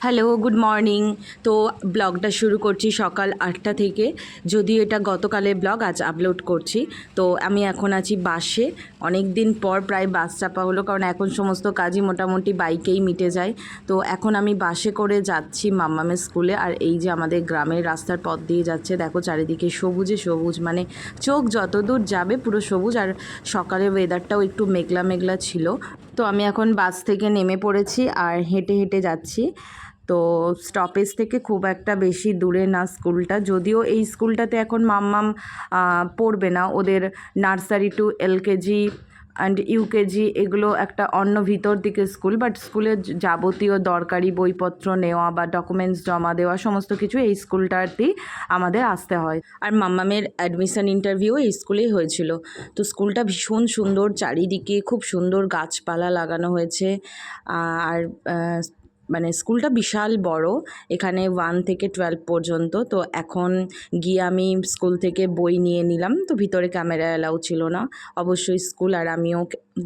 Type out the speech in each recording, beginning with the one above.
Hello, good morning. তো ব্লগটা শুরু করছি সকাল ৮টা থেকে। যদিও এটা গতকালের ব্লগ, আজ আপলোড করছি। তো আমি এখন আছি বাসে। অনেক দিন পর প্রায় বাস চাপা হলো, কারণ এখন সমস্ত কাজই মোটামুটি বাইকেই মিটে যায়। তো এখন আমি বাসে করে যাচ্ছি মাম্মামের স্কুলে। আর এই যে আমাদের গ্রামের রাস্তার পথ দিয়ে যাচ্ছে, দেখো চারিদিকে সবুজে সবুজ, মানে চোখ যতদূর যাবে পুরো সবুজ। আর সকালের ওয়েদারটাও একটু মেঘলা মেঘলা ছিল। তো আমি এখন বাস থেকে নেমে পড়েছি আর হেঁটে হেঁটে যাচ্ছি। তো স্টপেজ থেকে খুব একটা বেশি দূরে না স্কুলটা, যদিও এই স্কুলটাতে এখন মাম্মাম পড়বে না। ওদের nursery two LKG and UKG এগুলো একটা অন্য ভিতর দিকে স্কুল, বাট স্কুলের যাবতীয় দরকারি বইপত্র নেওয়া বা ডকুমেন্টস জমা দেওয়া সমস্ত কিছু এই স্কুলটাতেই আমাদের আসতে হয়। আর মাম্মামের অ্যাডমিশন ইন্টারভিউ এই স্কুলেই হয়েছিল। তো স্কুলটা ভীষণ সুন্দর, চারিদিকে খুব সুন্দর গাছপালা লাগানো হয়েছে। আর মানে স্কুলটা বিশাল বড়, এখানে 1 থেকে 12 পর্যন্ত। তো এখন গিয়ে আমি স্কুল থেকে বই নিয়ে নিলাম। তো ভিতরে ক্যামেরা অ্যালাউ ছিল না, অবশ্যই স্কুল আর আমিও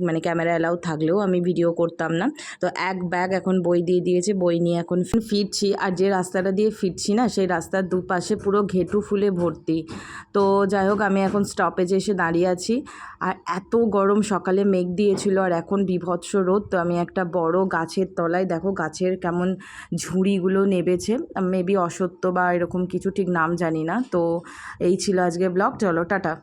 মানে ক্যামেরা অ্যালাউ থাকলেও আমি ভিডিও করতাম না। তো এক ব্যাগ এখন বই দিয়ে দিয়েছে, বই নিয়ে এখন ফিরছি। আর যে রাস্তাটা দিয়ে ফিরছি না, সেই রাস্তার দুপাশে পুরো ঘেটু ফুলে ভর্তি। তো যাই হোক, আমি এখন স্টপেজে এসে দাঁড়িয়ে আছি। আর এত গরম, সকালে মেঘ দিয়েছিল আর এখন বিভৎস রোদ। তো আমি একটা বড় গাছের তলায়, দেখো গাছের কেমন ঝুড়িগুলো নেবেছে, মেবি অসত্য বা এরকম কিছু, ঠিক নাম জানি না। তো এই ছিল আজকে ব্লগ, চলো টাটা।